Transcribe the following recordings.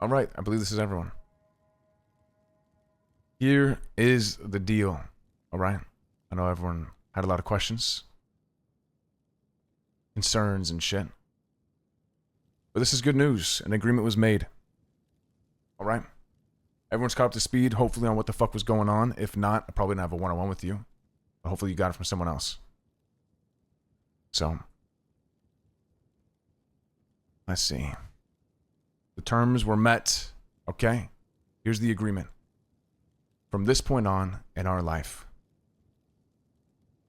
All right, I believe this is everyone. Here is the deal. All right. I know everyone had a lot of questions, concerns, and shit. But this is good news. An agreement was made. All right. Everyone's caught up to speed, hopefully, on what the fuck was going on. If not, I probably didn't have a one-on-one with you. But hopefully you got it from someone else. So, let's see. The terms were met. Okay. Here's the agreement. From this point on in our life,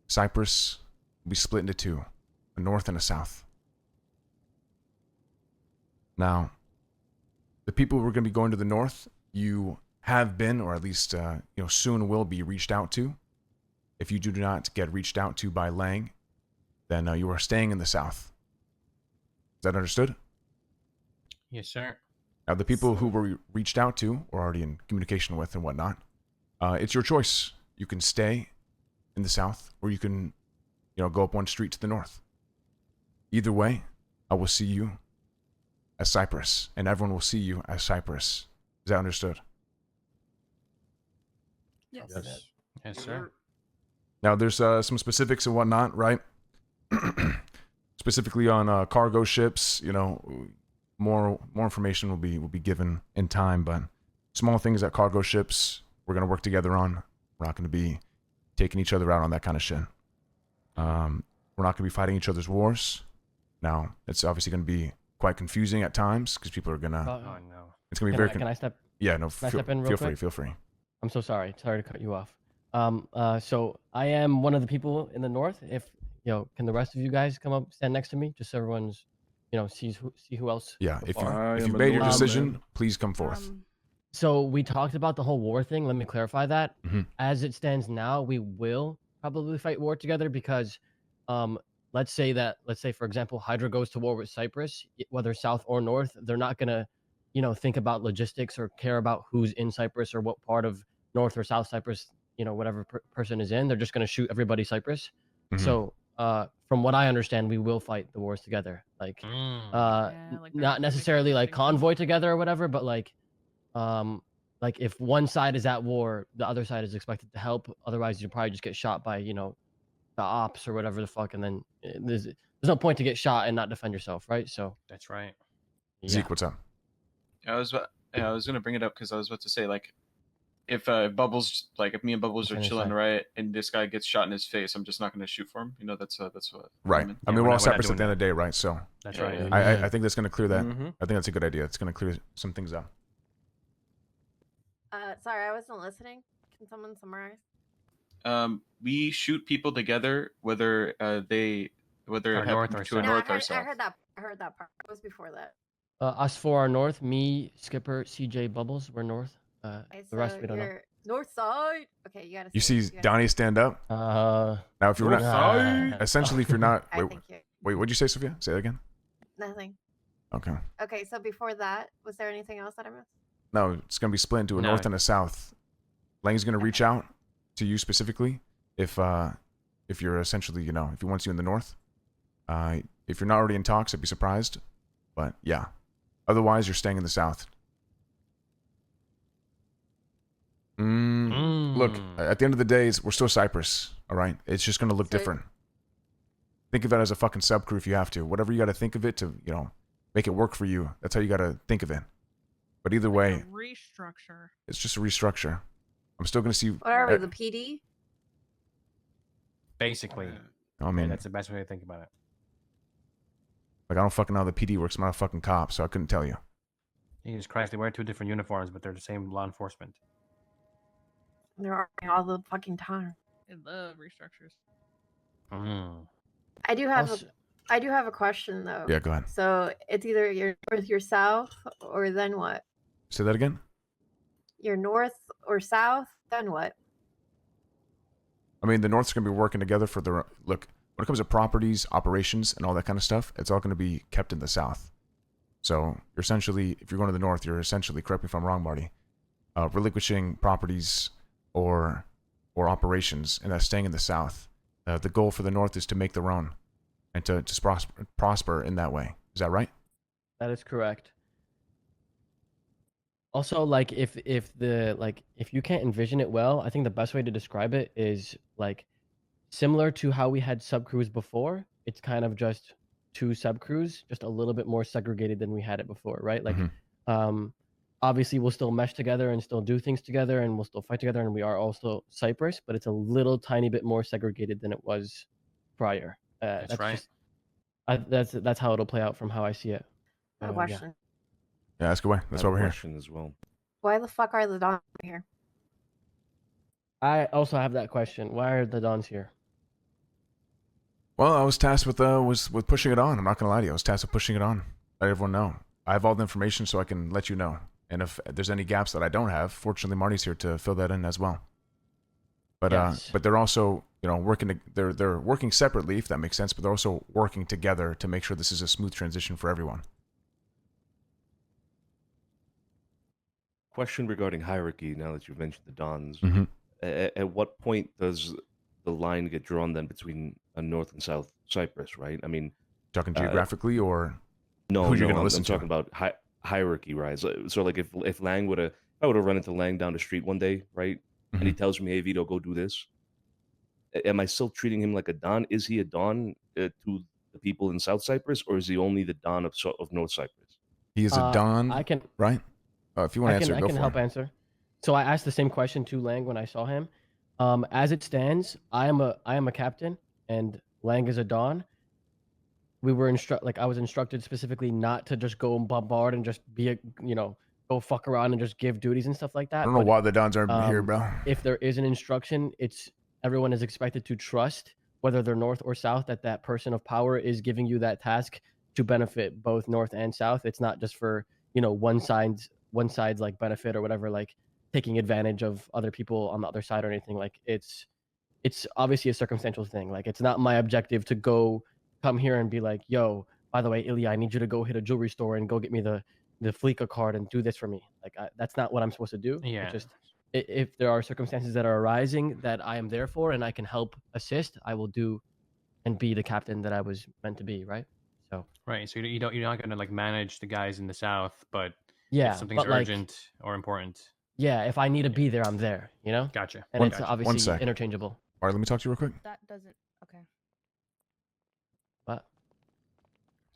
Cypress will be split into two, a north and a south. Now, the people who are going to be going to the north, you have been, or at least soon will be reached out to. If you do not get reached out to by Lang, then you are staying in the south. Is that understood? Yes, sir. Now, the people who were reached out to, or already in communication with and whatnot, it's your choice. You can stay in the south, or you can, go up one street to the north. Either way, I will see you as Cypress, and everyone will see you as Cypress. Is that understood? Yes. Yes, sir. Now, there's some specifics and whatnot, right? Specifically on cargo ships, more information will be given in time, but small things that cargo ships we're going to work together on. We're not going to be taking each other out on that kind of shit. We're not going to be fighting each other's wars. Now, it's obviously going to be quite confusing at times because people are going to... Oh, no. It's going to be very... Can I step... Yeah, no, Can I step in real quick? Feel free. I'm so sorry. Sorry to cut you off. So I am one of the people in the north. If can the rest of you guys come up, stand next to me, just so everyone's, see who else. Yeah, if I you am a made your northern decision, man. please come forth. So we talked about the whole war thing. Let me clarify that. Mhm. As it stands now, we will probably fight war together because, let's say for example, Hydra goes to war with Cyprus, whether south or north, they're not gonna, think about logistics or care about who's in Cyprus or what part of North or South Cyprus, whatever person is in. They're just gonna shoot everybody Cyprus. Mhm. So, from what I understand, we will fight the wars together. Like, not necessarily like convoy together or whatever, but like if one side is at war, the other side is expected to help. Otherwise, you'll probably just get shot by, the ops or whatever the fuck. And then there's no point to get shot and not defend yourself, right? So That's right. yeah. Zeke, what's up? I was gonna bring it up because I was about to say, like, if Bubbles, like, if me and Bubbles are Finish chilling, that. right, and this guy gets shot in his face, I'm just not gonna shoot for him. That's what. Right. mean. I mean, we're we're all not Cypress doing at the end of the day, right? So That's Yeah, right. yeah. I think that's going to clear that. Mhm. I think that's a good idea. It's going to clear some things up. Sorry, I wasn't listening. Can someone summarize? We shoot people together, whether they Or have north or to a south. north I or heard, south. I heard that part. It was before that. Us for our north, me, Skipper, CJ, Bubbles, we're north. Okay, The rest so we don't know. you're north side. Okay, you gotta. You say it, see you gotta Donnie say stand up? Uh, Now, if you're North not... side. Essentially, if you're not... it. I Wait, think you. what'd you say, Sophia? Say that again? Nothing. Okay. Okay, so before that, was there anything else that I missed? No, it's going to be split into a No. north and a south. Lang's going to reach out to you specifically if you're essentially, if he wants you in the north. If you're not already in talks, I'd be surprised. But, yeah. Otherwise, you're staying in the south. Look, at the end of the day, we're still Cypress, all right? It's just going to look So- different. Think of it as a fucking subcrew if you have to. Whatever you got to think of it to, make it work for you. That's how you got to think of it. But either way, Restructure. it's just a restructure. I'm still going to see... What are we, the PD? Basically. I mean, That's the best way to think about it. like, I don't fucking know how the PD works. I'm not a fucking cop, so I couldn't tell you. Jesus Christ, they wear two different uniforms, but they're the same law enforcement. They're arguing all the fucking time. I love restructures. I do have Also- I do have a question though. Yeah, go ahead. So it's either you're north, you're south, or then what? Say that again? You're north or south, then what? I mean, the North's going to be working together for the... Look, when it comes to properties, operations, and all that kind of stuff, it's all going to be kept in the South. So, you're essentially... If you're going to the North, you're essentially, correct me if I'm wrong, Marty, relinquishing properties or operations, and that's staying in the South. The goal for the North is to make their own and to prosper in that way. Is that right? that is correct. Also, like if if you can't envision it well, I think the best way to describe it is like similar to how we had sub crews before. It's kind of just two sub crews, just a little bit more segregated than we had it before, right? Like, obviously we'll still mesh together and still do things together, and we'll still fight together, and we are also Cypress, but it's a little tiny bit more segregated than it was prior. That's right. That's how it'll play out from how I see it. I have a Yeah. question. Yeah, ask away. That's why we're here. Question as well. Why the fuck are the Dons here? I also have that question. Why are the Dons here? Well, I was tasked with with pushing it on. I'm not gonna lie to you. I was tasked with pushing it on. Let everyone know. I have all the information, so I can let you know. And if there's any gaps that I don't have, fortunately, Marty's here to fill that in as well. But Yes. but they're also working. They're working separately, if that makes sense. But they're also working together to make sure this is a smooth transition for everyone. Question regarding hierarchy. Now that you've mentioned the Dons, Mhm. at what point does the line get drawn then between North and South Cyprus? Right. I mean, Talking geographically, or no, who you're no. gonna I'm listen to? talking about hierarchy, right? So like if Lang would have, I would have run into Lang down the street one day, right? And he tells me, "Hey, Vito, go do this." Am I still treating him like a Don? Is he a Don to the people in South Cyprus, or is he only the Don of North Cyprus? He is a Don, I can right? If you want to answer, I go can for help it. answer. So I asked the same question to Lang when I saw him. As it stands, I am a captain, and Lang is a Don. We were I was instructed specifically not to just go and bombard and just be a go fuck around and just give duties and stuff like that. I don't know but, why the Dons aren't here, bro. If there is an instruction, everyone is expected to trust, whether they're North or South, that person of power is giving you that task to benefit both North and South. It's not just for one side's like benefit or whatever, like taking advantage of other people on the other side or anything. Like it's obviously a circumstantial thing. Like it's not my objective to come here and be like, yo, by the way, Ilya, I need you to go hit a jewelry store and go get me the Fleeca card and do this for me. Like that's not what I'm supposed to do. Yeah. It's just if there are circumstances that are arising that I am there for and I can help assist, I will do and be the captain that I was meant to be, right? So Right. So you're not gonna like manage the guys in the south, but yeah, if something's but, like, urgent or important. yeah, if I need to be there, I'm there. Gotcha. And it's Gotcha. obviously sec. interchangeable. All right, let me talk to you real quick. That doesn't. Okay. But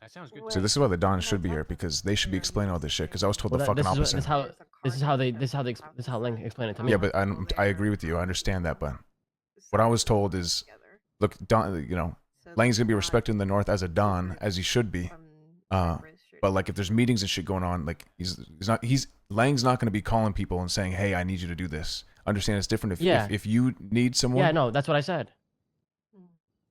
That sounds good. See, this is why the Dons should be here, because they should be explaining all this shit. Because I was told the fucking opposite. this is how Lang explained it to me. Yeah, but I agree with you. I understand that, but what I was told is, look, Don, Lang's gonna be respected in the North as a Don, as he should be. But like, if there's meetings and shit going on, like Lang's not gonna be calling people and saying, "Hey, I need you to do this." Understand? It's different if you need someone. Yeah, no, that's what I said.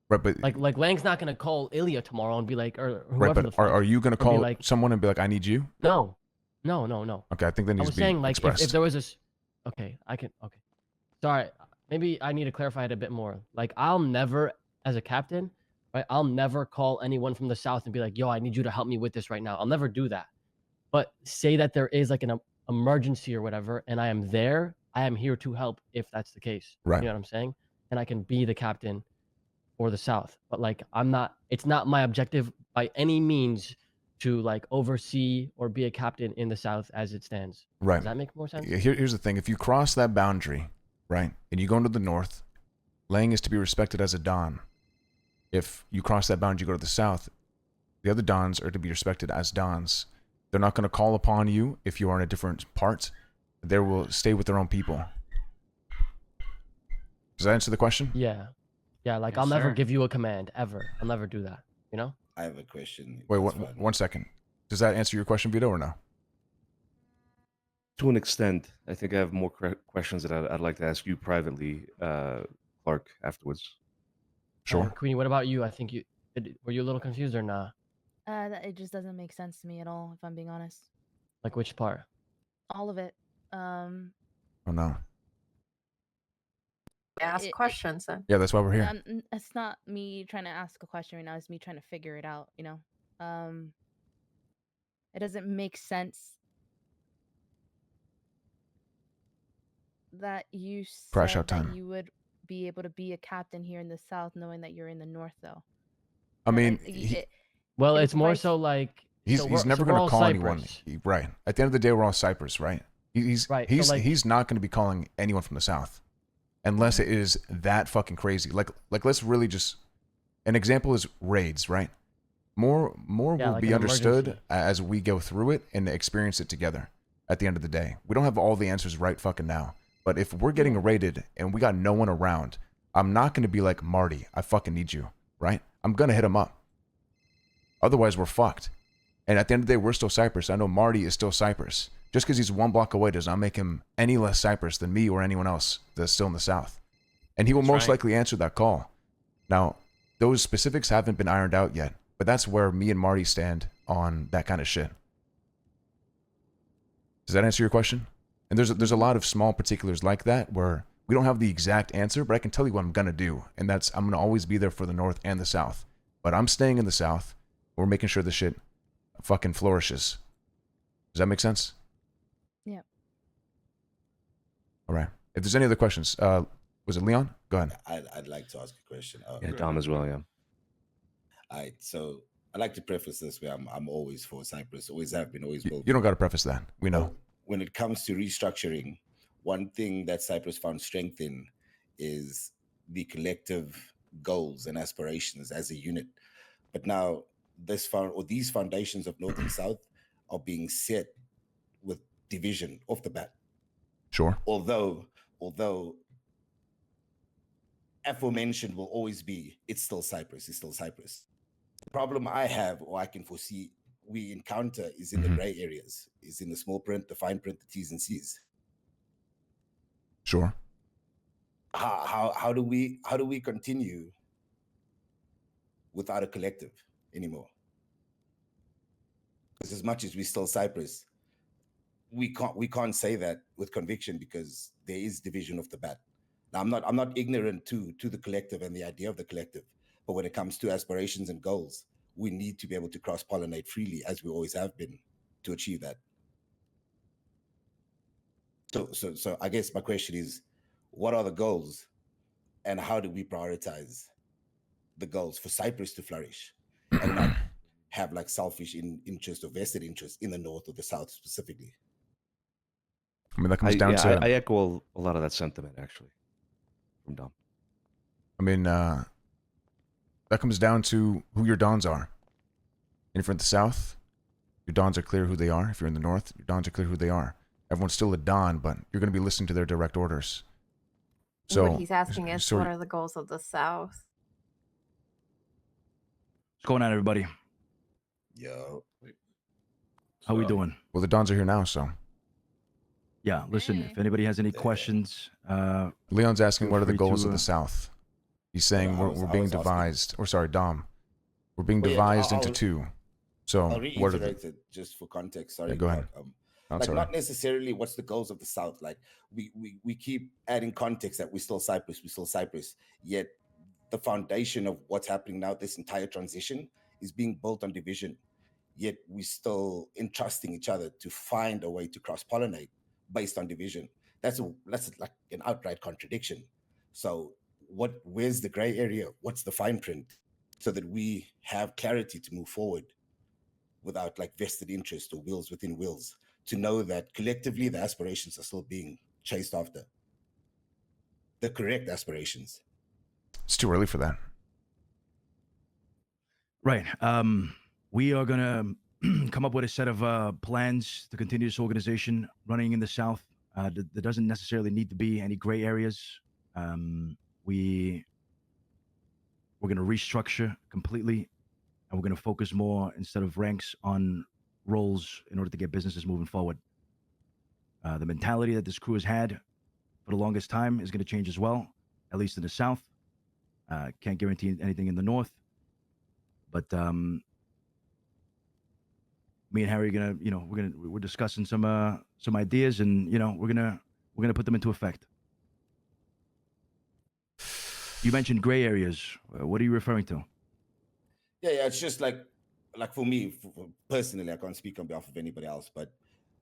Right, but Like Lang's not gonna call Ilya tomorrow and be like, or whoever right, the but fuck. are you gonna and be call like, someone and be like, "I need you"? No. Okay, I think that I needs was to be saying like expressed. if there was this, okay, okay. Sorry, maybe I need to clarify it a bit more. Like I'll never, as a captain, right? I'll never call anyone from the South and be like, yo, I need you to help me with this right now. I'll never do that. But say that there is like an emergency or whatever, and I am there. I am here to help if that's the case. Right. You know what I'm saying? And I can be the captain for the South. But like it's not my objective by any means to like oversee or be a captain in the South as it stands. Right. Does that make more sense? Here's the thing: if you cross that boundary, right, and you go into the North, Lang is to be respected as a Don. If you cross that boundary, you go to the South, the other Dons are to be respected as Dons. They're not going to call upon you if you are in a different part. They will stay with their own people. Does that answer the question? Yeah. Like Yes, I'll never sir. give you a command ever. I'll never do that. I have a question. Wait, That's fine. one second. Does that answer your question, Vito, or no? To an extent, I think I have more questions that I'd like to ask you privately, Clark, afterwards. Sure. Queenie, what about you? I think were you a little confused or not? It just doesn't make sense to me at all, if I'm being honest. Like which part? All of it. Oh no. Ask questions then. Yeah, that's why we're here. It's not me trying to ask a question right now. It's me trying to figure it out. It doesn't make sense that you Crash said out time. that you would be able to be a captain here in the South, knowing that you're in the North, though. I mean, Well, It it's more implies- so like he's so we're- never so we're going all to call anyone. Cypress. Right. At the end of the day, we're all Cypress, right? He's Right, so, he's like- he's not going to be calling anyone from the south, unless it is that fucking crazy. Like let's really just. An example is raids, right? More Yeah, will like be an understood emergency. as we go through it and experience it together. At the end of the day, we don't have all the answers right fucking now. But if we're getting raided and we got no one around, I'm not going to be like, Marty, I fucking need you, right? I'm going to hit him up. Otherwise, we're fucked. And at the end of the day, we're still Cypress. I know Marty is still Cypress. Just because he's 1 block away does not make him any less Cypress than me or anyone else that's still in the South. And he will That's most right. likely answer that call. Now, those specifics haven't been ironed out yet, but that's where me and Marty stand on that kind of shit. Does that answer your question? And there's a lot of small particulars like that where we don't have the exact answer, but I can tell you what I'm going to do. And that's, I'm going to always be there for the North and the South. But I'm staying in the South. We're making sure the shit fucking flourishes. Does that make sense? Yeah. All right. If there's any other questions, was it Leon? Go ahead. I'd like to ask a question. Yeah, Dom as well. Yeah. All right, so I like to preface this way. I'm always for Cyprus. Always have been. Always will. You don't got to preface that. We know. When it comes to restructuring, one thing that Cyprus found strength in is the collective goals and aspirations as a unit. But now these foundations of North and South are being set with division off the bat. Sure. Although aforementioned will always be, it's still Cyprus. It's still Cyprus. The problem I have, or I can foresee we encounter, is in the gray areas, is in the small print, the fine print, the T's and C's. Sure. How do we continue without a collective anymore? Because as much as we still Cyprus, we can't say that with conviction because there is division off the bat. Now I'm not ignorant to the collective and the idea of the collective, but when it comes to aspirations and goals, we need to be able to cross-pollinate freely, as we always have been, to achieve that. So I guess my question is, what are the goals, and how do we prioritize the goals for Cyprus to flourish and not have like selfish interest or vested interest in the North or the South specifically? I mean, that comes down to. I echo a lot of that sentiment actually from Dom. I mean, that comes down to who your dons are. And if you're in the South, your dons are clear who they are. If you're in the North, your dons are clear who they are. Everyone's still a don, but you're going to be listening to their direct orders. So what he's asking is, so what are the goals of the South? What's going on, everybody? Yo. How we doing? Well, the dons are here now, so. Yeah, listen, if anybody has any questions, Leon's asking feel what are the free goals to, of the South. He's saying I we're was being asking- devised, or sorry, Dom. We're being Well, yeah, devised into I'll- two. So I'll what are reiterate the? it just for context. Sorry. Yeah, go ahead. Like That's all not right. necessarily what's the goals of the South. Like we keep adding context that we're still Cyprus, yet the foundation of what's happening now, this entire transition, is being built on division. Yet we're still entrusting each other to find a way to cross-pollinate based on division. That's like an outright contradiction. So where's the gray area? What's the fine print? So that we have clarity to move forward without like vested interest or wheels within wheels, to know that collectively the aspirations are still being chased after. The correct aspirations. It's too early for that. right. We are gonna come up with a set of plans to continue this organization running in the South. There doesn't necessarily need to be any gray areas. We're gonna restructure completely, and we're gonna focus more instead of ranks on roles in order to get businesses moving forward. The mentality that this crew has had for the longest time is going to change as well, at least in the South. Can't guarantee anything in the North, but me and Harry are gonna, we're discussing some ideas, and we're gonna put them into effect. You mentioned gray areas. What are you referring to? Yeah, it's just like for me, personally, I can't speak on behalf of anybody else, but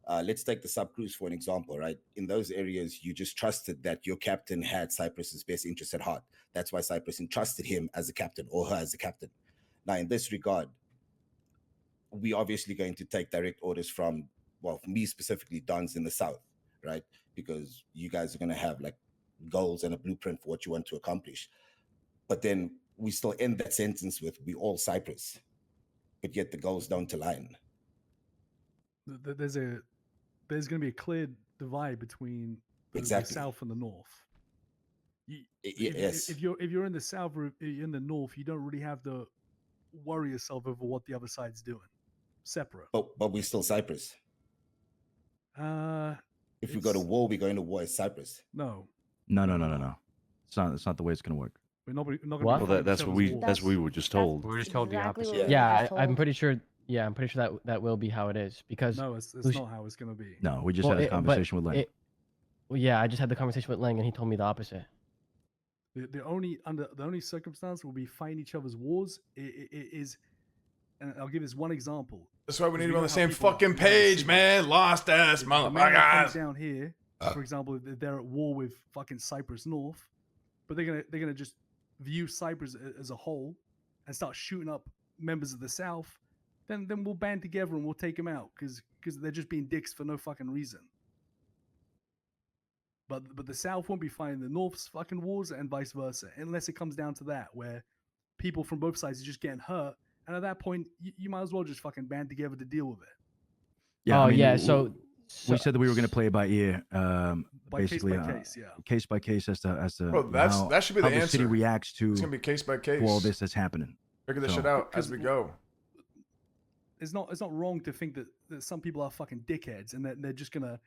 let's take the sub-crews for an example, right? In those areas, you just trusted that your captain had Cyprus's best interests at heart. That's why Cyprus entrusted him as a captain or her as a captain. Now, in this regard, we obviously going to take direct orders from, well, me specifically, dons in the South, right? Because you guys are going to have like goals and a blueprint for what you want to accomplish. But then we still end that sentence with "we all Cypress," but yet the goals don't align. There's going to be a clear divide between the Exactly. South and the North. Yes. If you're in the South or in the North, you don't really have to worry yourself over what the other side's doing. Separate. But we're still Cypress. If we go to war, we're going to war as Cypress. No. No. It's not the way it's gonna work. We're not gonna What? Well, that's what we were just told. We were just told the exactly opposite. what we Yeah, were just I'm told. pretty sure. Yeah, I'm pretty sure that will be how it is because No, it's Luci- not how it's gonna be. No, we just Well, had a but conversation with Len. Well, yeah, I just had the conversation with Lang and he told me the opposite. The only circumstance we'll be fighting each other's wars is, and I'll give this one example. That's why we need to be You on know the how same people fucking in the page, city- man. Lost ass The man that comes motherfuckers. down here, for example, if they're at war with fucking Cypress North, but they're gonna just view Cyprus as a whole and start shooting up members of the South, then we'll band together and we'll take them out because they're just being dicks for no fucking reason. But the South won't be fighting the North's fucking wars and vice versa, unless it comes down to that, where people from both sides are just getting hurt, and at that point, you might as well just fucking band together to deal with it. Yeah, Oh I mean, yeah, we said that we were going to play it by ear, By basically case by case case, yeah. as to Bro, that should be how the the city answer. reacts to It's gonna be case by case. all this that's happening. Figure this So- shit out as Because we go. It's not wrong to think that some people are fucking dickheads and that they're just gonna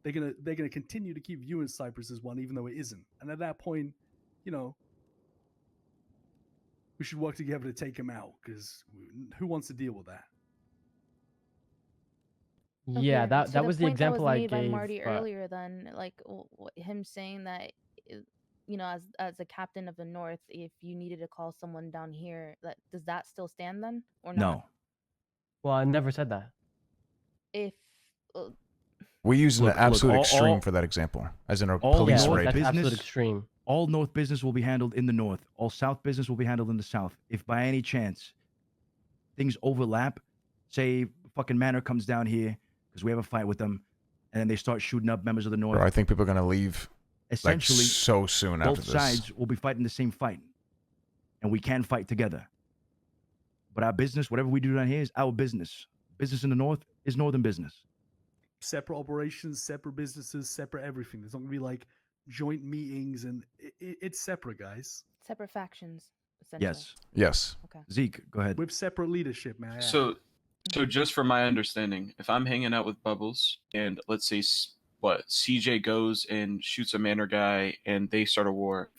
continue to keep viewing Cyprus as one even though it isn't. And at that point, we should work together to take him out because who wants to deal with that? yeah, Okay, that so that was the point that example I made by gave. Marty but- earlier. Then, like him saying that, as a captain of the North, if you needed to call someone down here, does that still stand then, or not? No, Well, I never said that. If We're using Look, the absolute all- extreme all- for that example, as in a all police yeah, North raid. that's absolute business- extreme. all North business will be handled in the North. All South business will be handled in the South. If by any chance things overlap, say fucking Manor comes down here because we have a fight with them, and then they start shooting up members of the North. Bro, I think people are gonna leave like Essentially, so soon after both this. sides will be fighting the same fight, and we can fight together. But our business, whatever we do down here, is our business. Business in the North is Northern business. Separate operations, separate businesses, separate everything. There's not gonna be like joint meetings, and it's separate, guys. separate factions, essentially. Yes. Yes. Okay. Zeke, go ahead. With separate leadership, man. So just from my understanding, if I'm hanging out with Bubbles and let's say CJ goes and shoots a Manor guy and they start a war,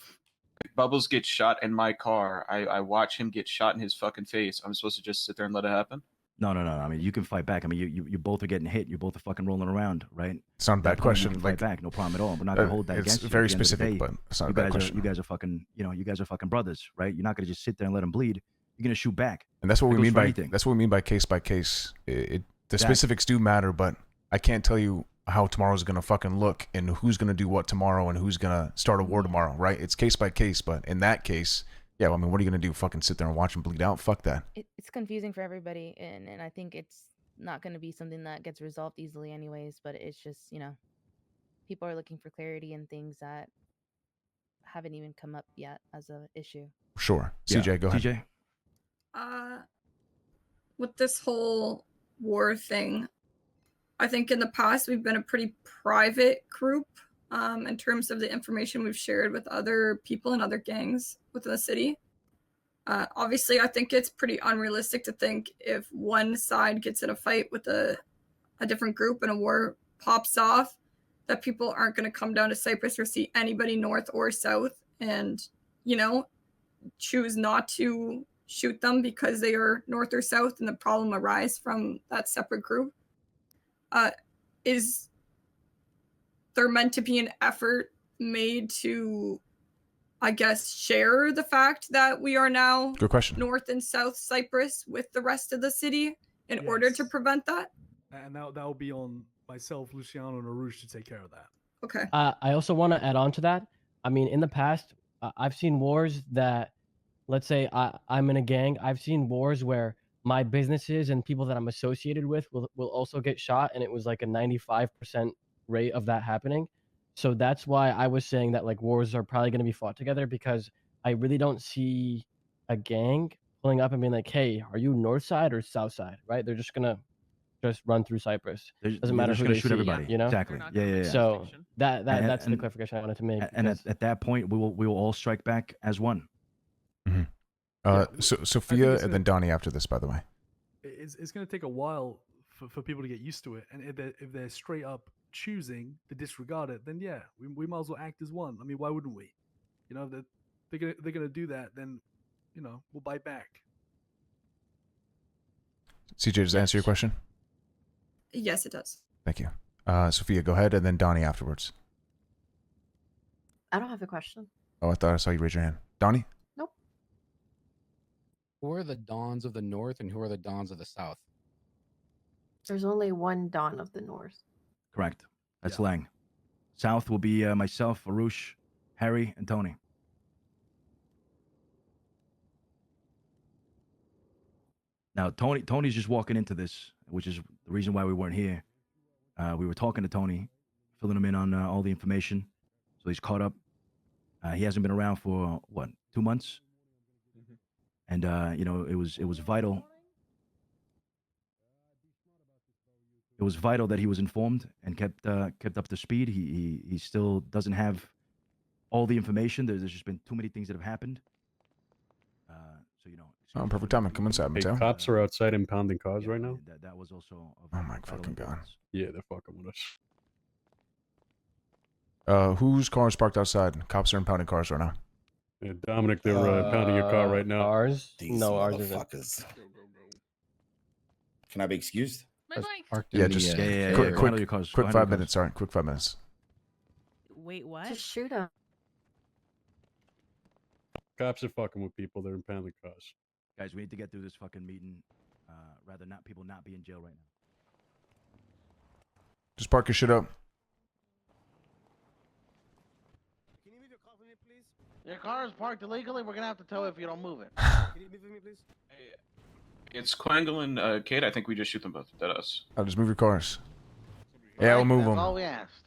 Bubbles gets shot in my car, I watch him get shot in his fucking face, I'm supposed to just sit there and let it happen? No. I mean, you can fight back. I mean, you both are getting hit. You both are fucking rolling around, right? It's not a bad At that point, question. You can Like, fight back, no problem at all. We're not gonna hold that it's against you. very At the end of the specific, day, but it's not a you bad guys question. are fucking, you guys are fucking brothers, right? You're not gonna just sit there and let them bleed. You're gonna shoot back. And that's what That we goes mean for by anything. that's what we mean by case by case. The Exactly. specifics do matter, but I can't tell you how tomorrow's gonna fucking look and who's gonna do what tomorrow and who's gonna start a war tomorrow, right? It's case by case, but in that case, yeah, I mean, what are you gonna do? Fucking sit there and watch them bleed out? Fuck that. It's confusing for everybody, and I think it's not going to be something that gets resolved easily anyways, but it's just, people are looking for clarity in things that haven't even come up yet as an issue. Sure. Yeah. CJ, go ahead. CJ? With this whole war thing, I think in the past we've been a pretty private group in terms of the information we've shared with other people and other gangs within the city. Obviously, I think it's pretty unrealistic to think if one side gets in a fight with a different group and a war pops off, that people aren't going to come down to Cyprus or see anybody north or south and, choose not to shoot them because they are north or south and the problem arise from that separate group. Is there meant to be an effort made to, I guess, share the fact that we are now Good question. North and South Cyprus with the rest of the city in order to Yes. prevent that? And that will be on myself, Luciano, and Arush to take care of that. Okay. I also want to add on to that. I mean, in the past, I've seen wars that, let's say I'm in a gang. I've seen wars where my businesses and people that I'm associated with will also get shot, and it was like a 95% rate of that happening. So that's why I was saying that like wars are probably going to be fought together, because I really don't see a gang pulling up and being like, "Hey, are you north side or south side?" Right? They're just gonna just run through Cypress. Doesn't matter just who gonna they shoot see, everybody. you know? Exactly. Yeah. So that's the And- clarification I wanted to make. And because- at that point, we will all strike back as one. So Sophia and then Donnie after this, by the way. It's going to take a while for people to get used to it, and if they're straight up choosing to disregard it, then yeah, we might as well act as one. I mean, why wouldn't we? You know, if they're gonna do that, then you know we'll bite back. CJ, does that answer your question? Yes, it does. Thank you. Sophia, go ahead, and then Donnie afterwards. I don't have a question. Oh, I thought I saw you raise your hand. Donnie? Nope. Who are the Dons of the North and who are the Dons of the South? There's only one Dawn of the North. Correct. That's Lang. South will be myself, Arush, Harry, and Tony. Now, Tony's just walking into this, which is the reason why we weren't here. We were talking to Tony, filling him in on all the information, so he's caught up. He hasn't been around for what, 2 months, and you know, it was vital. It was vital that he was informed and kept up to speed. He still doesn't have all the information. There's just been too many things that have happened. So you know. Oh, perfect timing. Come inside, Hey, Mateo. cops are outside impounding cars right now. That was also. Oh my fucking god. Yeah, they're fucking with us. Whose car is parked outside? Cops are impounding cars right now. Yeah, Dominic, they're impounding your car right now. Ours? These No, ours isn't. motherfuckers. Can I be excused? Yeah, just yeah, quick, go handle your quick, cars. Go quick handle 5 your minutes. Sorry, quick 5 minutes. Wait, what? Just shoot him. Cops are fucking with people. They're impounding cars. Guys, we need to get through this fucking meeting. Rather not people not be in jail right now. Just park your shit up. Your car is parked illegally. We're gonna have to tow it if you don't move it. Can you move with me, please? It's Quangle and Kate. I think we just shoot them both. Dead us. I'll just move your cars. Yeah, we'll move That's them. all we asked.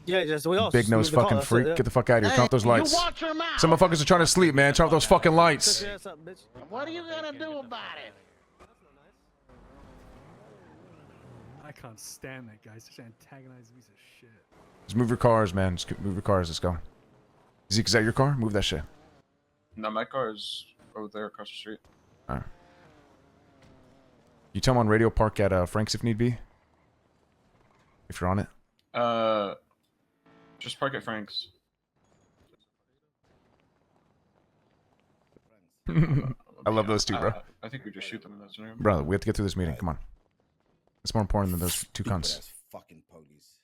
Yeah, just we all. Big nose fucking freak. Get the fuck out of here. Turn off those lights. You watch your mouth. Some motherfuckers are trying to sleep, man. Turn off those fucking lights. What are you gonna do about it? I can't stand that guy. Such an antagonizing piece of shit. Just move your cars, man. Just move your cars. Let's go. Zeke, is that your car? Move that shit. No, my car is over there across the street. All right. You tell him on radio, park at Frank's if need be. If you're on it. Just park at Frank's. I love those two, bro. I think we just shoot them in that scenario. Brother, we have to get through this meeting. Come on. It's more important than those two cunts. Stupid-ass fucking police.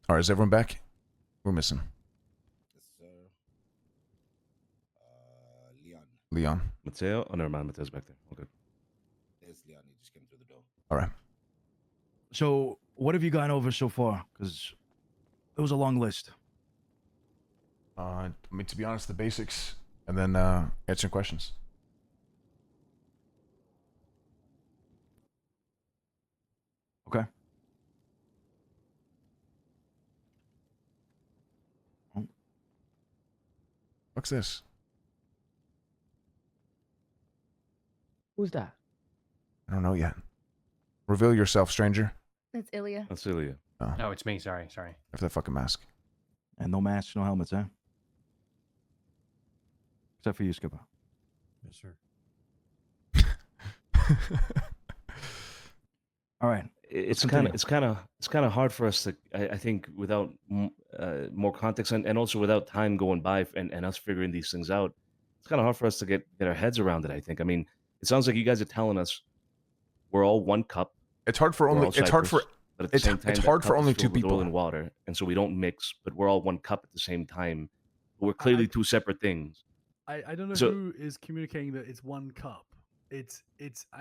All right, is everyone back? We're missing Yes, sir. Leon. Leon. Mateo? Oh, never mind. Mateo's back there. All good. There's Leon. He just came through the door. All right. So, what have you gone over so far? Because it was a long list. I mean, to be honest, the basics, and then answering questions. Okay. What's this? Who's that? I don't know yet. Reveal yourself, stranger. That's Ilya. That's Ilya. Oh, No, it's me. Sorry. after that fucking mask. And no masks, no helmets, huh? Except for you, Skipper. Yes, sir. All right. It's continue. kind of hard for us to, I think, without more context and also without time going by and us figuring these things out. It's kind of hard for us to get our heads around it. I think. I mean, it sounds like you guys are telling us we're all one cup. It's hard for we're only. all It's hard for. Cypress, but at the It's, same time, it's that hard for cup is only filled two with oil people. and water, and so we don't mix, but we're all one cup at the same time. But we're clearly two separate things. I don't know So- who is communicating that it's one cup. It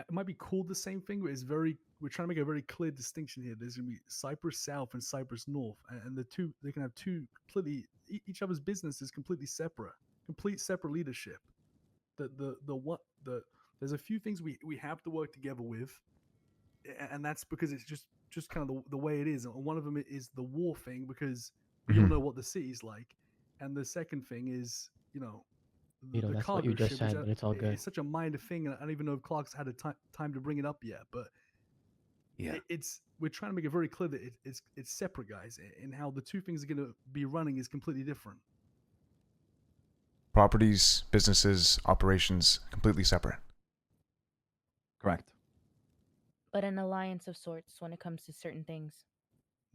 might be called the same thing, but we're trying to make a very clear distinction here. There's gonna be Cypress South and Cypress North, and the two they can have two completely each other's business is completely separate, complete separate leadership. The There's a few things we have to work together with, and that's because it's just kind of the way it is. And one of them is the war thing, because we all Mhm. know what the city's like, and the second thing is, you know, the That's what cargo you just ship, which said, but it's all good. It's such a minor thing, and I don't even know if Clark's had a time to bring it up yet. But Yeah. it's we're trying to make it very clear that it's separate, guys, and how the two things are going to be running is completely different. Properties, businesses, operations, completely separate. Correct. But an alliance of sorts when it comes to certain things.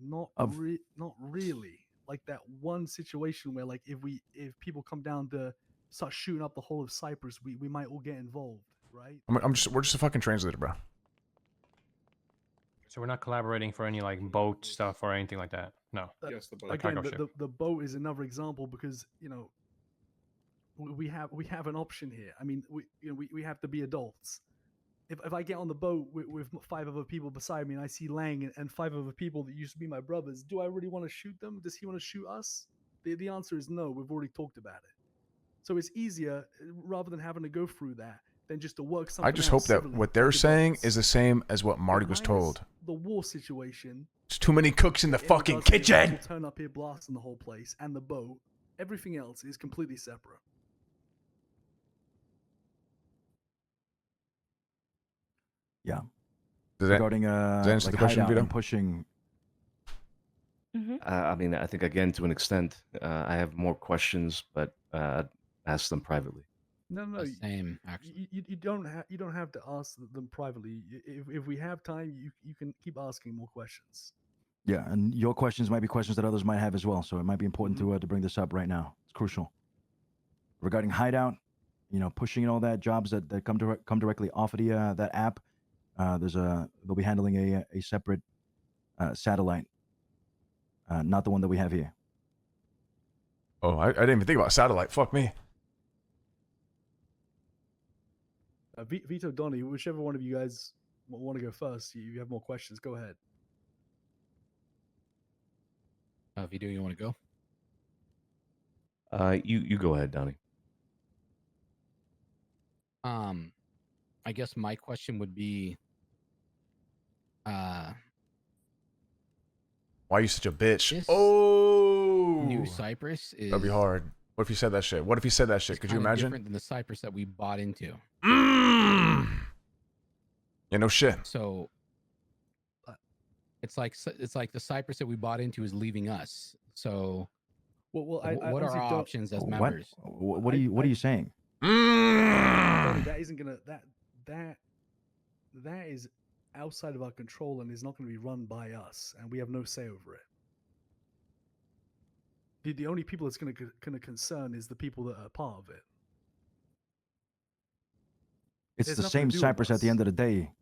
Not really. Like that one situation where, like, if people come down to start shooting up the whole of Cyprus, we might all get involved, right? We're just a fucking translator, bro. So we're not collaborating for any like boat stuff or anything like that. No. Yes, the boat. Like Again, cargo ship. the boat is another example, because, you know, we have an option here. I mean, we have to be adults. If I get on the boat with 5 other people beside me, and I see Lang and 5 other people that used to be my brothers, do I really want to shoot them? Does he want to shoot us? The answer is no. We've already talked about it. So it's easier, rather than having to go through that, than just to work something I just out hope that civilly what they're like saying adults. is the same as what Marty was Minus told. The war situation. There's too many cooks in the in fucking regards to kitchen. people turn up here blasting the whole place, and the boat. Everything else is completely separate. Yeah. Does that, Regarding does that answer like the question, hideout Vito? and pushing. I mean, I think again to an extent, I have more questions, but ask them privately. No. Same, actually. You don't have to ask them privately. If we have time, you can keep asking more questions. Yeah, and your questions might be questions that others might have as well. So it might be important Mm-hmm. to bring this up right now. It's crucial. Regarding hideout, you know, pushing and all that, jobs that come directly off of the that app. They'll be handling a separate satellite, not the one that we have here. Oh, I didn't even think about satellite. Fuck me. Vito, Donnie, whichever one of you guys want to go first, you have more questions. Go ahead. Vito, you want to go? You go ahead, Donnie. I guess my question would be, Why are you such a bitch? This Oh, New Cypress is that'd be hard. What if you said that shit? What if you said that shit? Could you kinda imagine? different than the Cypress that we bought into. Yeah, no shit. So it's like the Cypress that we bought into is leaving us. So Well, what are our options as members? What are you saying? That isn't gonna that is outside of our control and is not going to be run by us, and we have no say over it. The only people it's going to concern is the people that are part of it. It's There's the nothing to same do with Cypress at the us. end of the day.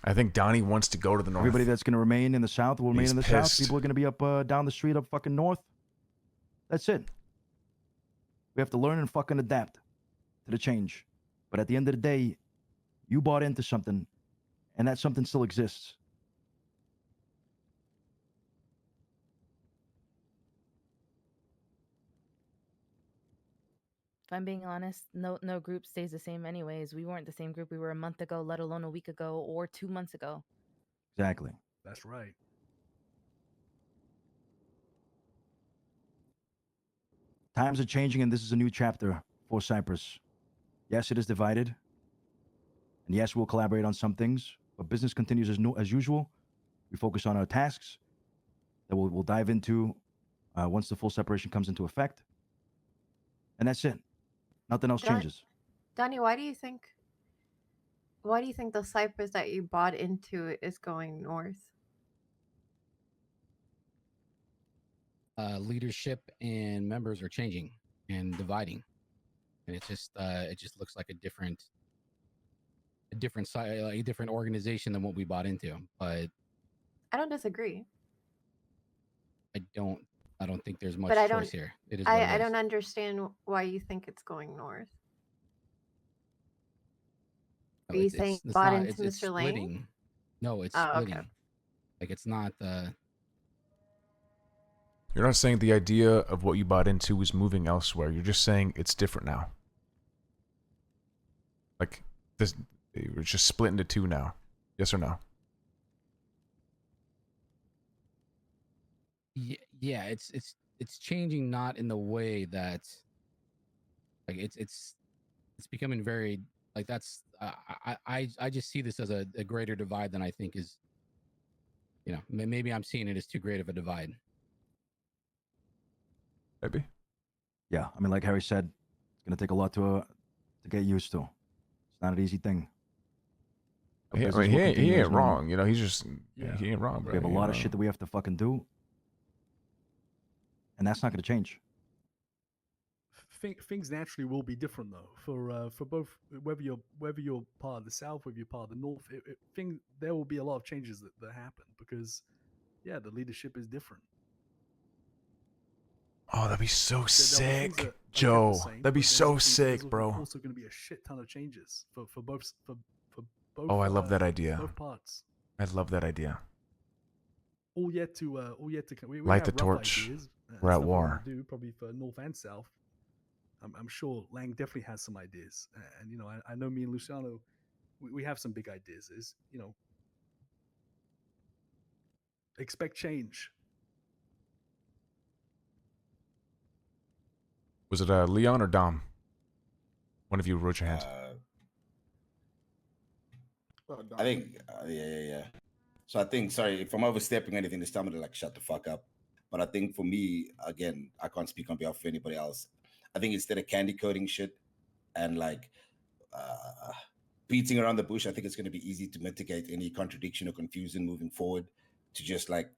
I think Donnie wants to go to the north. Everybody that's going to remain in the south will remain He's in the pissed. south. People are going to be up down the street up fucking north. That's it. We have to learn and fucking adapt to the change. But at the end of the day, you bought into something, and that something still exists. If I'm being honest, no group stays the same anyways. We weren't the same group we were a month ago, let alone a week ago or 2 months ago. Exactly. That's right. Times are changing, and this is a new chapter for Cyprus. Yes, it is divided. And yes, we'll collaborate on some things, but business continues as usual. We focus on our tasks that we'll dive into once the full separation comes into effect. And that's it. Nothing else changes. Donnie, why do you think the Cypress that you bought into is going north? Leadership and members are changing and dividing, and it just looks like a different organization than what we bought into. But I don't disagree. I don't think there's much But I choice don't. here. It is what it I is. don't understand why you think it's going north. No, Are you it's- saying it's bought not- into it's Mr. Lane? splitting. No, it's Oh, splitting. okay. Like it's not. You're not saying the idea of what you bought into is moving elsewhere. You're just saying it's different now. Like this, we're just split into two now. Yes or no? Yeah, it's changing, not in the way that like it's becoming very like that's I just see this as a greater divide than I think is, you know, maybe I'm seeing it as too great of a divide. Maybe. Yeah, I mean, like Harry said, it's gonna take a lot to get used to. It's not an easy thing. But I business mean, will he continue as ain't normal. wrong. You know, he's just he ain't wrong, bro. We have a He ain't lot of wrong. shit that we have to fucking do, and that's not gonna change. Things naturally will be different though for both, whether you're part of the South, whether you're part of the North. There will be a lot of changes that happen because the leadership is different. Oh, that'd be so There'll be things sick, that are kept the Joe. same, That'd be but there's so also- sick, there's bro. Also going to be a shit ton of changes for both Oh, I love that idea. both parts. I love that idea. All yet to we Light have the rough torch. ideas, We're at stuff we wanna war. do probably for North and South. I'm sure Lang definitely has some ideas, and you know I know me and Luciano, we have some big ideas. Is you know expect change. Was it Leon or Dom? One of you raised your hand. I think, yeah. So I think, sorry, if I'm overstepping anything, just tell me to like shut the fuck up. But I think for me, again, I can't speak on behalf of anybody else. I think instead of candy coating shit and like beating around the bush, I think it's going to be easy to mitigate any contradiction or confusion moving forward, to just like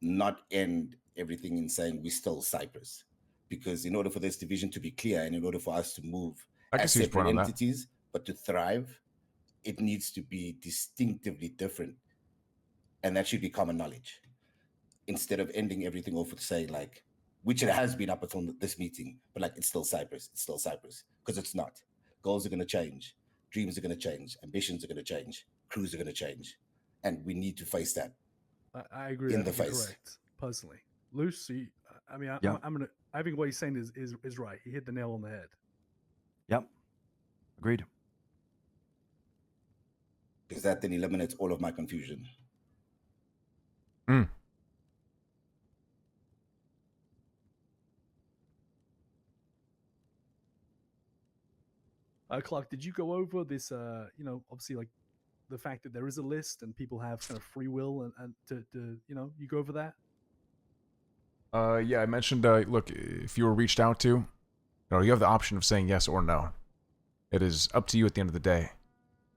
not end everything in saying we're still Cypress. Because in order for this division to be clear and in order for us to move I can as see his separate point on that. entities, but to thrive, it needs to be distinctively different. And that should be common knowledge. Instead of ending everything off with saying like, which it has been up until this meeting, but like it's still Cypress, because it's not. Goals are going to change, dreams are going to change, ambitions are going to change, crews are going to change, and we need to face that. I agree. In I the think you're face. correct, personally. Lucy, I mean, Yeah. I think what he's saying is right. He hit the nail on the head. Yep. Agreed. Because that then eliminates all of my confusion. Clark, did you go over this? You know, obviously, like the fact that there is a list and people have kind of free will, and to you know, you go over that. Yeah, I mentioned. Look, if you were reached out to, you know, you have the option of saying yes or no. It is up to you at the end of the day.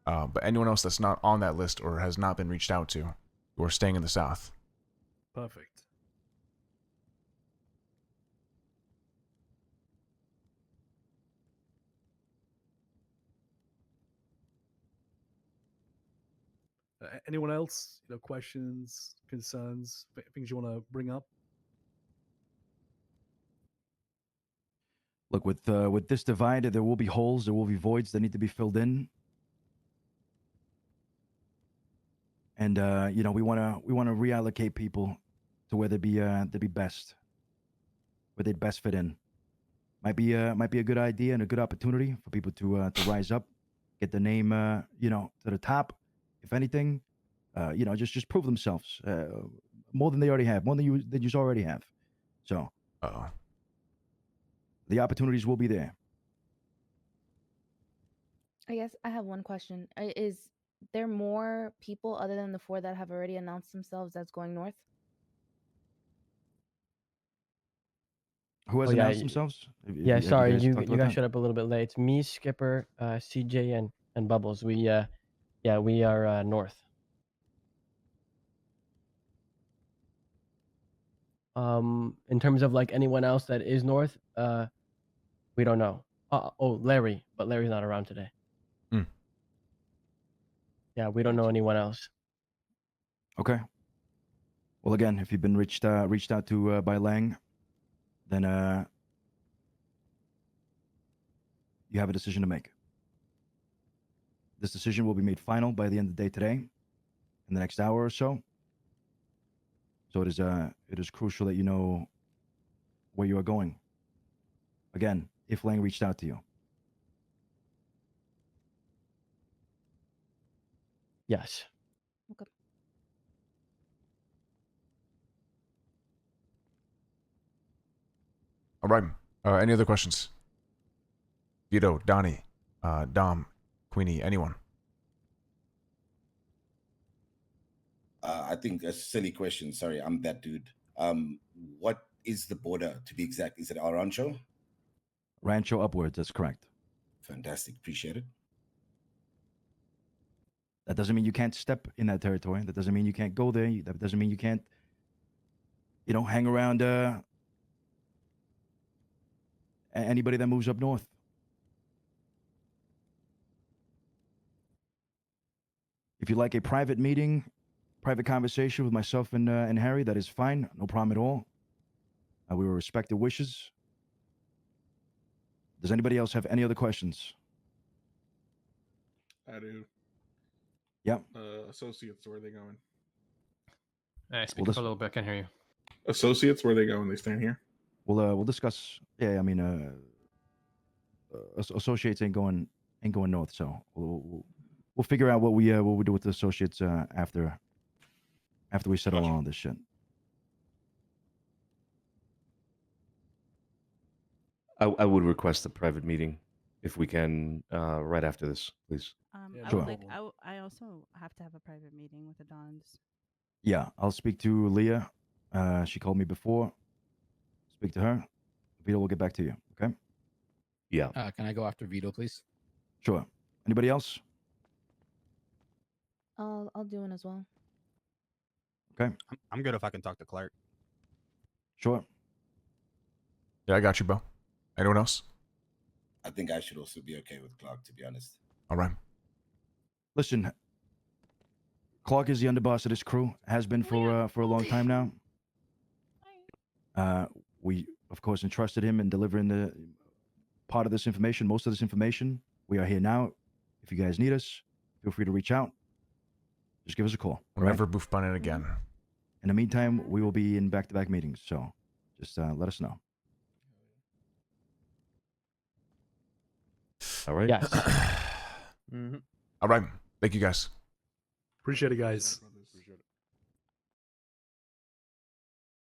But anyone else that's not on that list or has not been reached out to, you are staying in the South. Perfect. Anyone else? You know, questions, concerns, things you want to bring up? Look, with this divide, there will be holes, there will be voids that need to be filled in, and you know, we wanna reallocate people to where they'd be best, where they'd best fit in. Might be a good idea and a good opportunity for people to rise up, get the name you know, to the top. If anything, you know, just prove themselves more than they already have, more than you already have. So, the opportunities will be there. I guess I have one question. Is there more people other than the 4 that have already announced themselves that's going north? Who has Oh, yeah, announced themselves? Have Yeah, have sorry, you talked you about guys that? showed up a little bit late. It's me, Skipper, CJ, and Bubbles. We yeah, we are north. In terms of like anyone else that is north, we don't know. Oh, Larry, but Larry's not around today. Yeah, we don't know anyone else. Okay. Well, again, if you've been reached out to by Lang, then you have a decision to make. This decision will be made final by the end of the day today, in the next hour or so. So it is crucial that you know where you are going. Again, if Lang reached out to you. Yes. Okay. All right. Any other questions? Vito, Donnie, Dom, Queenie, anyone? I think a silly question. Sorry, I'm that dude. What is the border to be exact? Is it El Rancho? Rancho upwards. That's correct. Fantastic. Appreciate it. That doesn't mean you can't step in that territory. That doesn't mean you can't go there. That doesn't mean you can't, hang around anybody that moves up north. If you like a private meeting, private conversation with myself and Harry, that is fine. No problem at all. We will respect the wishes. Does anybody else have any other questions? I do. Yep. Associates, where are they going? Speak up a little bit. I can hear you. Associates, where are they going? They staying here? We'll discuss. Yeah, I mean, associates ain't going north, so we'll figure out what we do with the associates after we settle on all this shit. I would request a private meeting if we can right after this, please. I Sure. would like. I also have to have a private meeting with the Dons. Yeah, I'll speak to Leah. She called me before. Speak to her. Vito will get back to you. Okay. Yeah. Can I go after Vito, please? Sure. Anybody else? I'll do one as well. Okay. I'm good if I can talk to Clark. Sure. Yeah, I got you, Bo. Anyone else? I think I should also be okay with Clark, to be honest. All right. Listen, Clark is the underboss of this crew. Has been for a long time now. We of course entrusted him in delivering the part of this information, most of this information. We are here now. If you guys need us, feel free to reach out. Just give us a call. We'll never boof bun it again. In the meantime, we will be in back-to-back meetings, so just let us know. All right. Yes. All right. Thank you, guys. Appreciate it, guys.